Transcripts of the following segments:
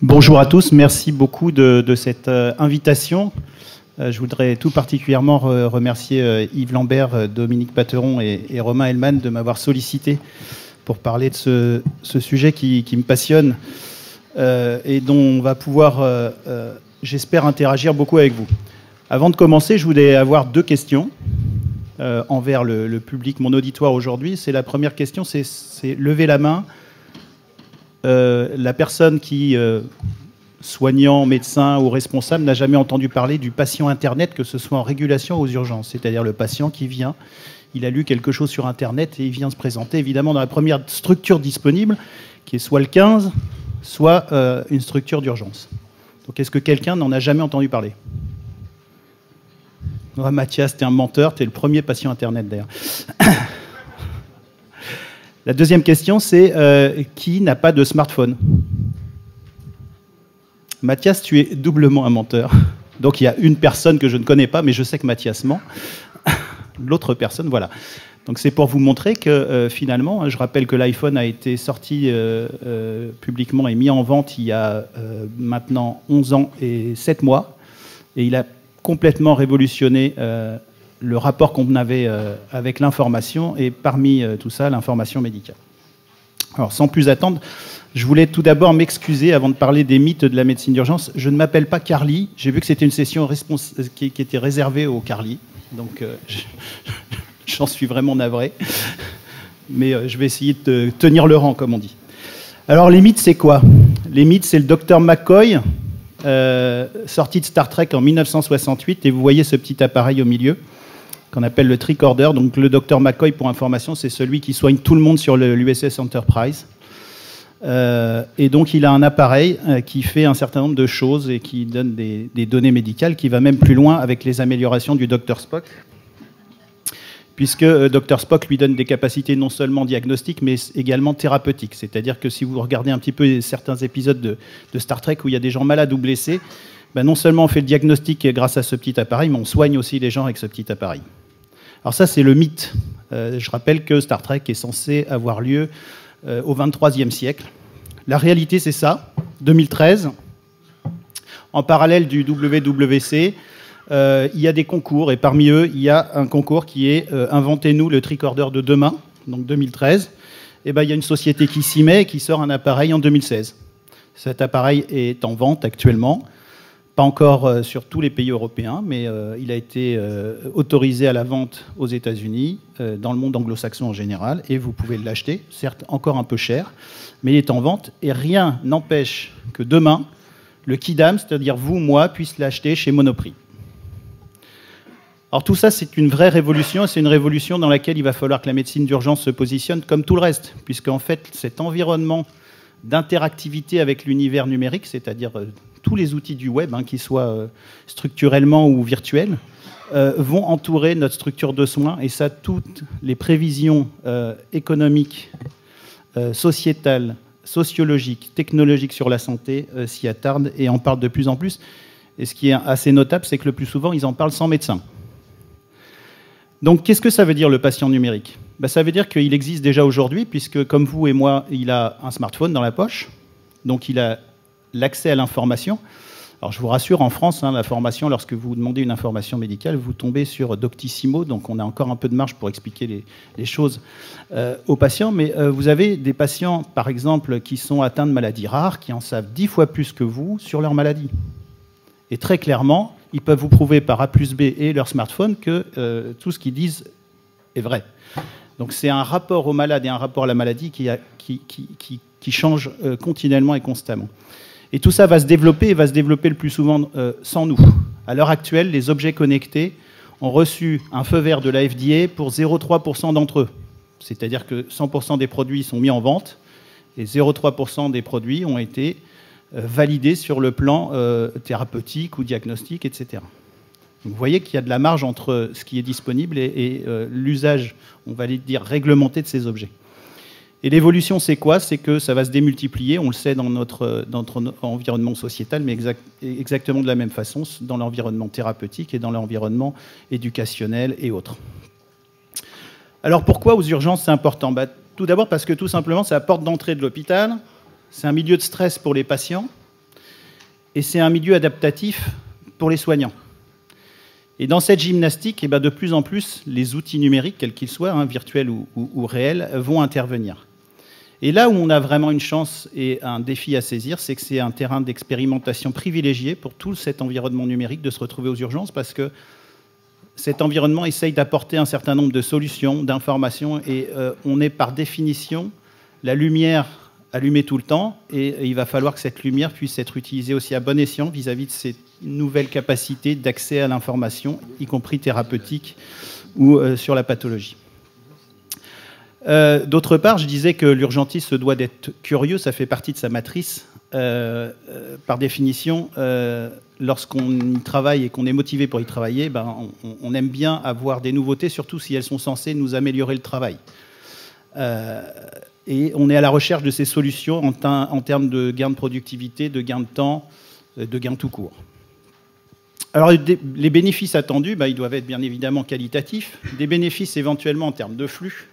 Bonjour à tous, merci beaucoup de cette invitation. Je voudrais tout particulièrement remercier Yves Lambert, Dominique Pateron et Romain Hellman de m'avoir sollicité pour parler de ce sujet qui me passionne et dont on va pouvoir, j'espère, interagir beaucoup avec vous. Avant de commencer, je voulais avoir deux questions envers le public, mon auditoire aujourd'hui. C'est la première question, c'est lever la main. La personne qui, soignant, médecin ou responsable, n'a jamais entendu parler du patient Internet, que ce soit en régulation ou aux urgences. C'est-à-dire le patient qui vient, il a lu quelque chose sur Internet et il vient se présenter, évidemment, dans la première structure disponible, qui est soit le 15, soit une structure d'urgence. Donc est-ce que quelqu'un n'en a jamais entendu parler ? Ouais, Mathias, t'es un menteur, t'es le premier patient Internet d'ailleurs. La deuxième question, c'est qui n'a pas de smartphone ? Mathias, tu es doublement un menteur. Donc il y a une personne que je ne connais pas, mais je sais que Mathias ment. L'autre personne, voilà. Donc c'est pour vous montrer que finalement, je rappelle que l'iPhone a été sorti publiquement et mis en vente il y a maintenant 11 ans et 7 mois. Et il a complètement révolutionné le rapport qu'on avait avec l'information, et parmi tout ça, l'information médicale. Alors, sans plus attendre, je voulais tout d'abord m'excuser avant de parler des mythes de la médecine d'urgence. Je ne m'appelle pas Carly. J'ai vu que c'était une session qui était réservée aux Carly. Donc, j'en suis vraiment navré. Mais je vais essayer de tenir le rang, comme on dit. Alors, les mythes, c'est quoi ? Les mythes, c'est le docteur McCoy, sorti de Star Trek en 1968. Et vous voyez ce petit appareil au milieu, qu'on appelle le tricorder. Donc le docteur McCoy, pour information, c'est celui qui soigne tout le monde sur l'USS Enterprise. Et donc il a un appareil qui fait un certain nombre de choses et qui donne des données médicales, qui va même plus loin avec les améliorations du docteur Spock, puisque Dr Spock lui donne des capacités non seulement diagnostiques, mais également thérapeutiques. C'est-à-dire que si vous regardez un petit peu certains épisodes de Star Trek où il y a des gens malades ou blessés, ben non seulement on fait le diagnostic grâce à ce petit appareil, mais on soigne aussi les gens avec ce petit appareil. Alors ça, c'est le mythe. Je rappelle que Star Trek est censé avoir lieu au XXIIIe siècle. La réalité, c'est ça. 2013, en parallèle du WWC, il y a des concours, et parmi eux, il y a un concours qui est Inventez-nous le tricorder de demain, donc 2013. Et ben, il y a une société qui s'y met et qui sort un appareil en 2016. Cet appareil est en vente actuellement. Pas encore sur tous les pays européens, mais il a été autorisé à la vente aux États-Unis, dans le monde anglo-saxon en général, et vous pouvez l'acheter, certes encore un peu cher, mais il est en vente, et rien n'empêche que demain, le Kidam, c'est-à-dire vous, moi, puisse l'acheter chez Monoprix. Alors tout ça, c'est une vraie révolution, et c'est une révolution dans laquelle il va falloir que la médecine d'urgence se positionne comme tout le reste, puisqu'en fait, cet environnement d'interactivité avec l'univers numérique, c'est-à-dire tous les outils du web, qu'ils soient structurellement ou virtuels, vont entourer notre structure de soins. Et ça, toutes les prévisions économiques, sociétales, sociologiques, technologiques sur la santé s'y attardent et en parlent de plus en plus. Et ce qui est assez notable, c'est que le plus souvent, ils en parlent sans médecin. Donc, qu'est-ce que ça veut dire, le patient numérique ? Ça veut dire qu'il existe déjà aujourd'hui, puisque, comme vous et moi, il a un smartphone dans la poche. Donc, il a l'accès à l'information. Alors je vous rassure, en France, l'information, lorsque vous demandez une information médicale, vous tombez sur Doctissimo, donc on a encore un peu de marge pour expliquer les choses aux patients. Mais vous avez des patients, par exemple, qui sont atteints de maladies rares, qui en savent 10 fois plus que vous sur leur maladie. Et très clairement, ils peuvent vous prouver par A plus B et leur smartphone que tout ce qu'ils disent est vrai. Donc c'est un rapport au malade et un rapport à la maladie qui change continuellement et constamment. Et tout ça va se développer, et va se développer le plus souvent sans nous. À l'heure actuelle, les objets connectés ont reçu un feu vert de la FDA pour 0,3% d'entre eux. C'est-à-dire que 100% des produits sont mis en vente, et 0,3% des produits ont été validés sur le plan thérapeutique ou diagnostique, etc. Donc vous voyez qu'il y a de la marge entre ce qui est disponible et l'usage, on va dire, réglementé de ces objets. Et l'évolution, c'est quoi ? C'est que ça va se démultiplier, on le sait dans notre environnement sociétal, mais exactement de la même façon dans l'environnement thérapeutique et dans l'environnement éducationnel et autres. Alors pourquoi aux urgences c'est important ? Tout d'abord parce que tout simplement c'est la porte d'entrée de l'hôpital, c'est un milieu de stress pour les patients, et c'est un milieu adaptatif pour les soignants. Et dans cette gymnastique, de plus en plus, les outils numériques, quels qu'ils soient, hein, virtuels ou réels, vont intervenir. Et là où on a vraiment une chance et un défi à saisir, c'est que c'est un terrain d'expérimentation privilégié pour tout cet environnement numérique de se retrouver aux urgences, parce que cet environnement essaye d'apporter un certain nombre de solutions, d'informations, et on est par définition la lumière allumée tout le temps, et il va falloir que cette lumière puisse être utilisée aussi à bon escient vis-à-vis de ces nouvelles capacités d'accès à l'information, y compris thérapeutique ou sur la pathologie. D'autre part, je disais que l'urgentiste se doit d'être curieux, ça fait partie de sa matrice. Par définition, lorsqu'on y travaille et qu'on est motivé pour y travailler, on aime bien avoir des nouveautés, surtout si elles sont censées nous améliorer le travail. Et on est à la recherche de ces solutions en termes de gains de productivité, de gains de temps, de gains tout court. Alors les bénéfices attendus, ils doivent être bien évidemment qualitatifs, des bénéfices éventuellement en termes de flux,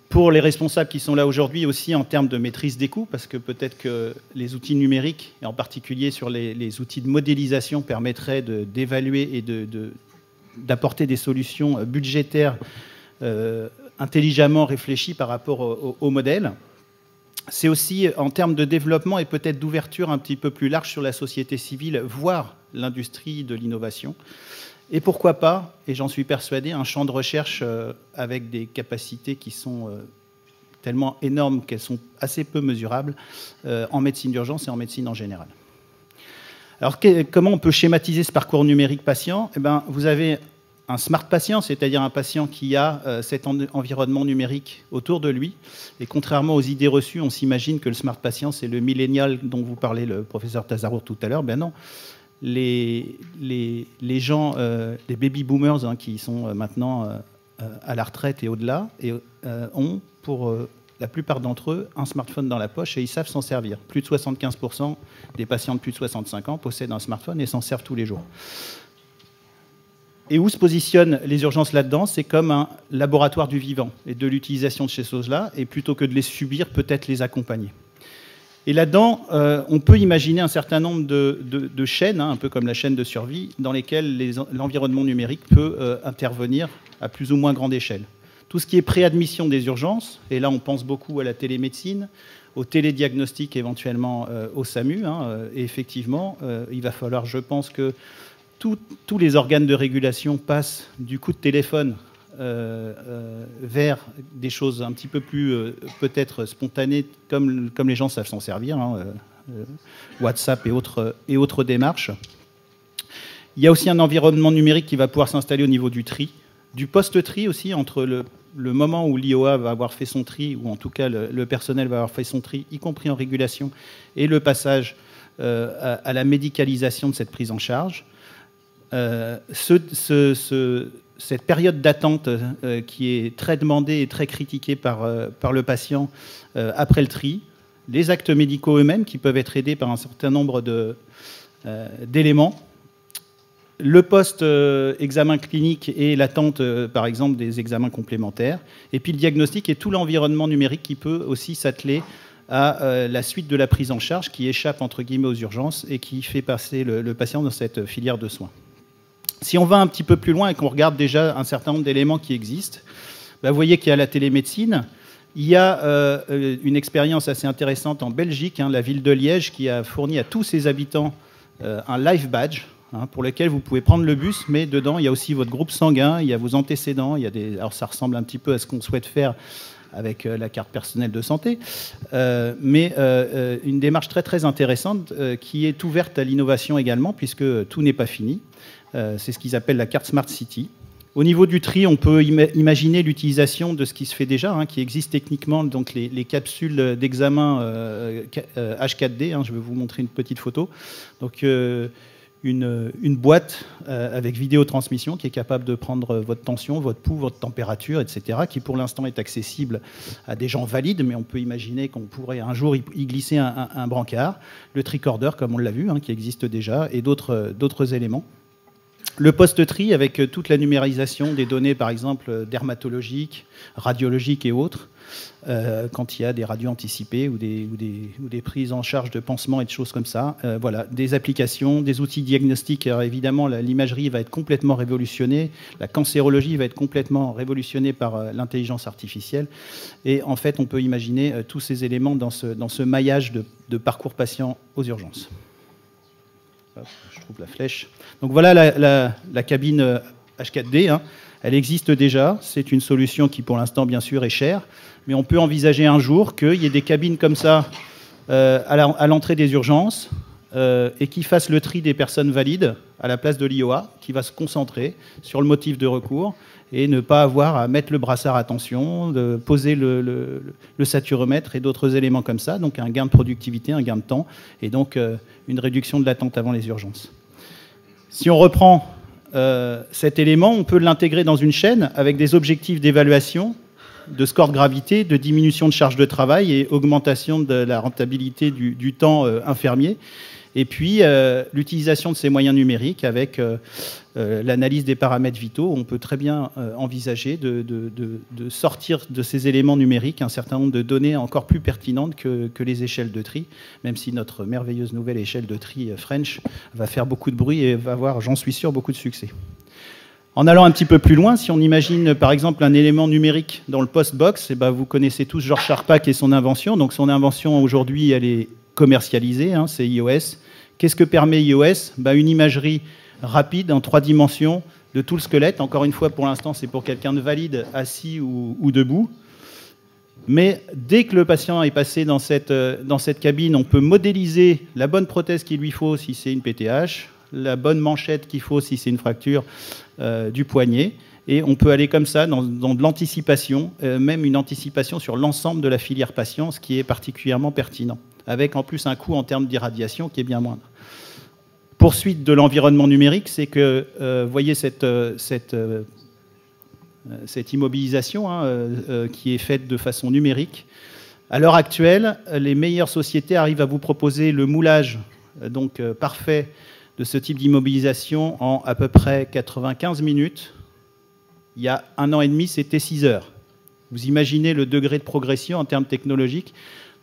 pour les responsables qui sont là aujourd'hui aussi en termes de maîtrise des coûts, parce que peut-être que les outils numériques, et en particulier sur les outils de modélisation, permettraient d'évaluer et d'apporter des solutions budgétaires intelligemment réfléchies par rapport au modèle. C'est aussi en termes de développement et peut-être d'ouverture un petit peu plus large sur la société civile, voire l'industrie de l'innovation. Et pourquoi pas, et j'en suis persuadé, un champ de recherche avec des capacités qui sont tellement énormes qu'elles sont assez peu mesurables en médecine d'urgence et en médecine en général. Alors comment on peut schématiser ce parcours numérique patient ? Vous avez un smart patient, c'est-à-dire un patient qui a cet environnement numérique autour de lui. Et contrairement aux idées reçues, on s'imagine que le smart patient, c'est le millénial dont vous parlait le professeur Tazarour tout à l'heure. Ben non. Les gens, les baby boomers qui sont maintenant à la retraite et au-delà, ont pour la plupart d'entre eux un smartphone dans la poche et ils savent s'en servir. Plus de 75% des patients de plus de 65 ans possèdent un smartphone et s'en servent tous les jours. Et où se positionnent les urgences là-dedans ? C'est comme un laboratoire du vivant et de l'utilisation de ces choses-là, et plutôt que de les subir, peut-être les accompagner. Et là-dedans, on peut imaginer un certain nombre de chaînes, un peu comme la chaîne de survie, dans lesquelles l'environnement numérique peut intervenir à plus ou moins grande échelle. Tout ce qui est préadmission des urgences, et là on pense beaucoup à la télémédecine, au télédiagnostic éventuellement au SAMU, et effectivement, il va falloir, je pense, que tous les organes de régulation passent du coup de téléphone vers des choses un petit peu plus peut-être spontanées, comme les gens savent s'en servir, WhatsApp et autres démarches. Il y a aussi un environnement numérique qui va pouvoir s'installer au niveau du tri, du post-tri aussi, entre le moment où l'IOA va avoir fait son tri, ou en tout cas le personnel va avoir fait son tri, y compris en régulation, et le passage à la médicalisation de cette prise en charge. Cette période d'attente qui est très demandée et très critiquée par le patient après le tri, les actes médicaux eux-mêmes qui peuvent être aidés par un certain nombre d'éléments, le post-examen clinique et l'attente, par exemple, des examens complémentaires, et puis le diagnostic et tout l'environnement numérique qui peut aussi s'atteler à la suite de la prise en charge qui échappe, entre guillemets, aux urgences et qui fait passer le patient dans cette filière de soins. Si on va un petit peu plus loin et qu'on regarde déjà un certain nombre d'éléments qui existent, vous voyez qu'il y a la télémédecine. Il y a une expérience assez intéressante en Belgique, la ville de Liège, qui a fourni à tous ses habitants un life badge, pour lequel vous pouvez prendre le bus, mais dedans, il y a aussi votre groupe sanguin, il y a vos antécédents, alors ça ressemble un petit peu à ce qu'on souhaite faire avec la carte personnelle de santé, mais une démarche très très intéressante qui est ouverte à l'innovation également, puisque tout n'est pas fini. C'est ce qu'ils appellent la carte Smart City. Au niveau du tri, on peut imaginer l'utilisation de ce qui se fait déjà, qui existe techniquement, donc les capsules d'examen H4D. Je vais vous montrer une petite photo. Donc une boîte avec vidéotransmission qui est capable de prendre votre tension, votre pouls, votre température, etc., qui pour l'instant est accessible à des gens valides, mais on peut imaginer qu'on pourrait un jour y glisser un brancard. Le tricorder, comme on l'a vu, qui existe déjà, et d'autres éléments. Le post-tri avec toute la numérisation des données, par exemple, dermatologiques, radiologiques et autres, quand il y a des radios anticipées ou des prises en charge de pansements et de choses comme ça. Voilà, des applications, des outils diagnostiques. Alors évidemment, l'imagerie va être complètement révolutionnée, la cancérologie va être complètement révolutionnée par l'intelligence artificielle. Et en fait, on peut imaginer tous ces éléments dans ce maillage de parcours patient aux urgences. Hop, je trouve la flèche. Donc voilà la cabine H4D. Hein. Elle existe déjà. C'est une solution qui, pour l'instant, bien sûr, est chère. Mais on peut envisager un jour qu'il y ait des cabines comme ça à l'entrée des urgences et qui fassent le tri des personnes valides à la place de l'IOA, qui va se concentrer sur le motif de recours et ne pas avoir à mettre le brassard attention, de poser le saturomètre et d'autres éléments comme ça. Donc un gain de productivité, un gain de temps et donc une réduction de l'attente avant les urgences. Si on reprend cet élément, on peut l'intégrer dans une chaîne avec des objectifs d'évaluation, de score de gravité, de diminution de charge de travail et augmentation de la rentabilité du temps infirmier. Et puis, l'utilisation de ces moyens numériques avec l'analyse des paramètres vitaux, on peut très bien envisager de sortir de ces éléments numériques un certain nombre de données encore plus pertinentes que les échelles de tri, même si notre merveilleuse nouvelle échelle de tri French va faire beaucoup de bruit et va avoir, j'en suis sûr, beaucoup de succès. En allant un petit peu plus loin, si on imagine par exemple un élément numérique dans le post-box, eh ben, vous connaissez tous Georges Charpak et son invention. Donc son invention aujourd'hui, elle est commercialisée, hein, c'est iOS. Qu'est-ce que permet iOS? Ben, une imagerie rapide en 3 dimensions de tout le squelette. Encore une fois, pour l'instant, c'est pour quelqu'un de valide, assis ou debout. Mais dès que le patient est passé dans cette cabine, on peut modéliser la bonne prothèse qu'il lui faut si c'est une PTH, la bonne manchette qu'il faut si c'est une fracture du poignet. Et on peut aller comme ça dans de l'anticipation, même une anticipation sur l'ensemble de la filière patient, ce qui est particulièrement pertinent, avec en plus un coût en termes d'irradiation qui est bien moindre. Poursuite de l'environnement numérique, c'est que, vous voyez cette immobilisation hein, qui est faite de façon numérique. À l'heure actuelle, les meilleures sociétés arrivent à vous proposer le moulage donc, parfait de ce type d'immobilisation en à peu près 95 minutes. Il y a 1 an et demi, c'était 6 heures. Vous imaginez le degré de progression en termes technologiques.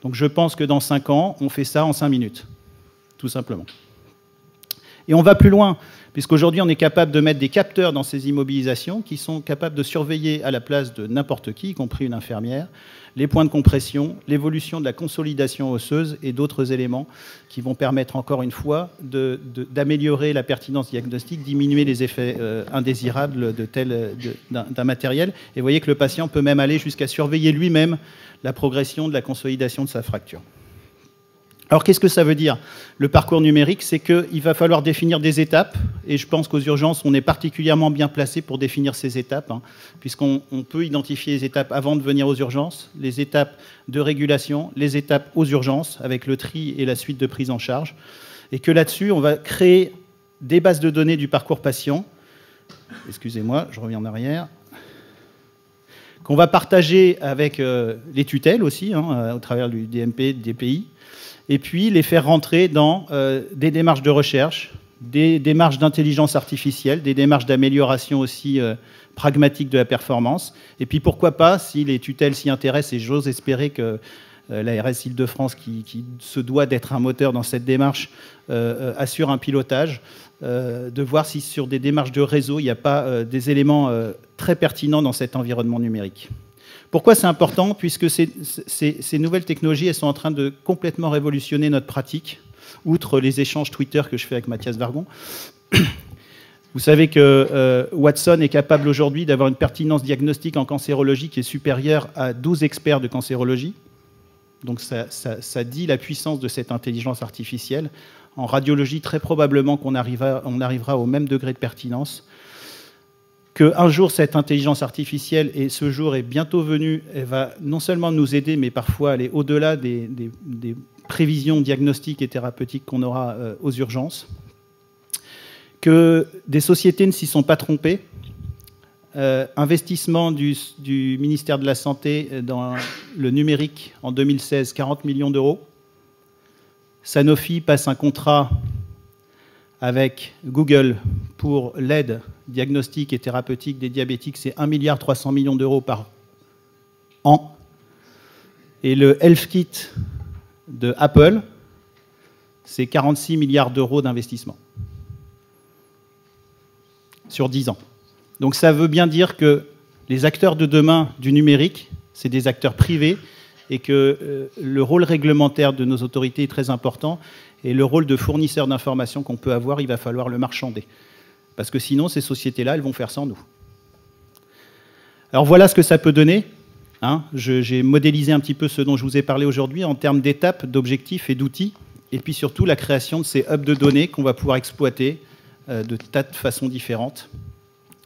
Donc je pense que dans 5 ans, on fait ça en 5 minutes, tout simplement. Et on va plus loin, puisqu'aujourd'hui, on est capable de mettre des capteurs dans ces immobilisations qui sont capables de surveiller à la place de n'importe qui, y compris une infirmière, les points de compression, l'évolution de la consolidation osseuse et d'autres éléments qui vont permettre, encore une fois, d'améliorer la pertinence diagnostique, diminuer les effets indésirables d'un matériel. Et vous voyez que le patient peut même aller jusqu'à surveiller lui-même la progression de la consolidation de sa fracture. Alors, qu'est-ce que ça veut dire? Le parcours numérique, c'est qu'il va falloir définir des étapes, et je pense qu'aux urgences, on est particulièrement bien placé pour définir ces étapes, hein, puisqu'on peut identifier les étapes avant de venir aux urgences, les étapes de régulation, les étapes aux urgences, avec le tri et la suite de prise en charge, et que là-dessus, on va créer des bases de données du parcours patient. Excusez-moi, je reviens en arrière. Qu'on va partager avec les tutelles aussi, hein, au travers du DMP, du DPI, et puis les faire rentrer dans des démarches de recherche, des démarches d'intelligence artificielle, des démarches d'amélioration aussi pragmatiques de la performance. Et puis pourquoi pas, si les tutelles s'y intéressent, et j'ose espérer que l'ARS Île-de-France, qui se doit d'être un moteur dans cette démarche, assure un pilotage, de voir si sur des démarches de réseau, il n'y a pas des éléments très pertinents dans cet environnement numérique. Pourquoi c'est important? Puisque ces nouvelles technologies, elles sont en train de complètement révolutionner notre pratique, outre les échanges Twitter que je fais avec Mathias Vargon. Vous savez que Watson est capable aujourd'hui d'avoir une pertinence diagnostique en cancérologie qui est supérieure à 12 experts de cancérologie. Donc ça dit la puissance de cette intelligence artificielle. En radiologie, très probablement qu'on arrivera au même degré de pertinence. Qu'un jour, cette intelligence artificielle, et ce jour est bientôt venu, elle va non seulement nous aider, mais parfois aller au-delà des prévisions diagnostiques et thérapeutiques qu'on aura aux urgences. Que des sociétés ne s'y sont pas trompées. Investissement du ministère de la Santé dans le numérique en 2016, 40 millions d'euros. Sanofi passe un contrat avec Google pour l'aide diagnostique et thérapeutique des diabétiques, c'est 1,3 milliard d'euros par an. Et le HealthKit de Apple, c'est 46 milliards d'euros d'investissement sur 10 ans. Donc ça veut bien dire que les acteurs de demain du numérique, c'est des acteurs privés et que le rôle réglementaire de nos autorités est très important et le rôle de fournisseur d'informations qu'on peut avoir, il va falloir le marchander. Parce que sinon, ces sociétés-là, elles vont faire sans nous. Alors voilà ce que ça peut donner. Hein. J'ai modélisé un petit peu ce dont je vous ai parlé aujourd'hui en termes d'étapes, d'objectifs et d'outils. Et puis surtout la création de ces hubs de données qu'on va pouvoir exploiter de tas de façons différentes,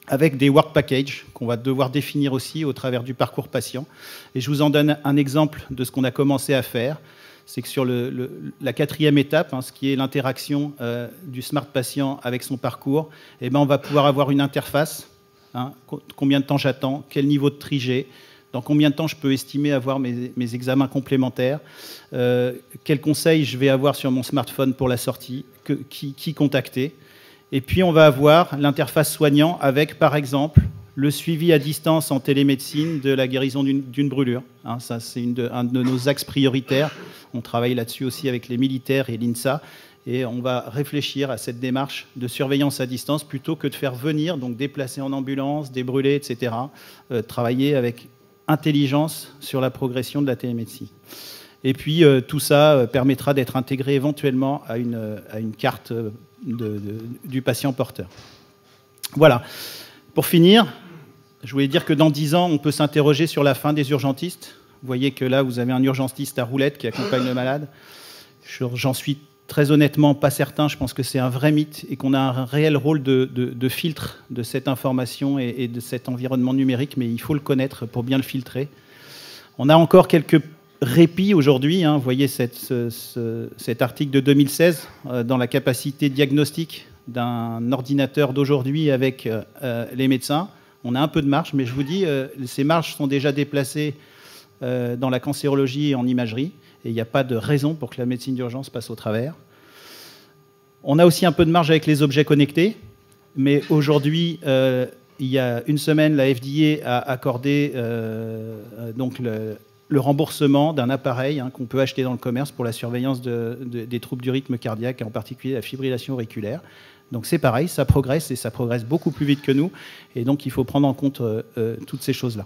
avec des work packages qu'on va devoir définir aussi au travers du parcours patient. Et je vous en donne un exemple de ce qu'on a commencé à faire. C'est que sur la quatrième étape, hein, ce qui est l'interaction du smart patient avec son parcours, eh ben, on va pouvoir avoir une interface. Hein, combien de temps j'attends, quel niveau de tri j'ai, dans combien de temps je peux estimer avoir mes examens complémentaires, quels conseils je vais avoir sur mon smartphone pour la sortie, qui contacter. Et puis on va avoir l'interface soignant avec, par exemple, le suivi à distance en télémédecine de la guérison d'une brûlure. Hein, ça, c'est un de nos axes prioritaires. On travaille là-dessus aussi avec les militaires et l'INSA. Et on va réfléchir à cette démarche de surveillance à distance plutôt que de faire venir, donc déplacer en ambulance, débrûler, etc. Travailler avec intelligence sur la progression de la télémédecine. Et puis tout ça permettra d'être intégré éventuellement à une carte du patient porteur. Voilà. Pour finir, je voulais dire que dans 10 ans, on peut s'interroger sur la fin des urgentistes. Vous voyez que là, vous avez un urgentiste à roulette qui accompagne le malade. J'en suis très honnêtement pas certain. Je pense que c'est un vrai mythe et qu'on a un réel rôle de filtre de cette information et de cet environnement numérique, mais il faut le connaître pour bien le filtrer. On a encore quelques répits aujourd'hui. Hein. Vous voyez cet article de 2016 dans la capacité diagnostique d'un ordinateur d'aujourd'hui avec les médecins. On a un peu de marge, mais je vous dis, ces marges sont déjà déplacées dans la cancérologie et en imagerie, et il n'y a pas de raison pour que la médecine d'urgence passe au travers. On a aussi un peu de marge avec les objets connectés, mais aujourd'hui, il y a une semaine, la FDA a accordé donc le remboursement d'un appareil qu'on peut acheter dans le commerce pour la surveillance des troubles du rythme cardiaque, et en particulier la fibrillation auriculaire. Donc c'est pareil, ça progresse et ça progresse beaucoup plus vite que nous, et donc il faut prendre en compte toutes ces choses-là.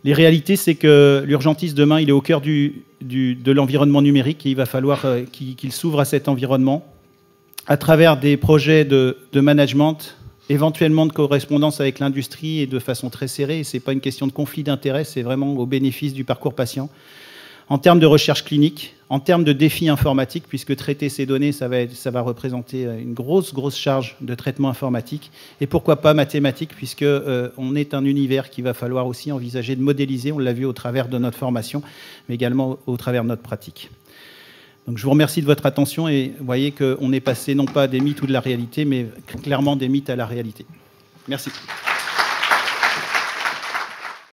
Les réalités, c'est que l'urgentiste demain, il est au cœur de l'environnement numérique et il va falloir qu'il s'ouvre à cet environnement à travers des projets de management, éventuellement de correspondance avec l'industrie et de façon très serrée. Et ce n'est pas une question de conflit d'intérêts, c'est vraiment au bénéfice du parcours patient. En termes de recherche clinique, en termes de défis informatiques, puisque traiter ces données, ça va représenter une grosse charge de traitement informatique. Et pourquoi pas mathématiques, puisqu'on est un univers qu'il va falloir aussi envisager de modéliser. On l'a vu au travers de notre formation, mais également au travers de notre pratique. Donc je vous remercie de votre attention et vous voyez qu'on est passé non pas des mythes ou de la réalité, mais clairement des mythes à la réalité. Merci.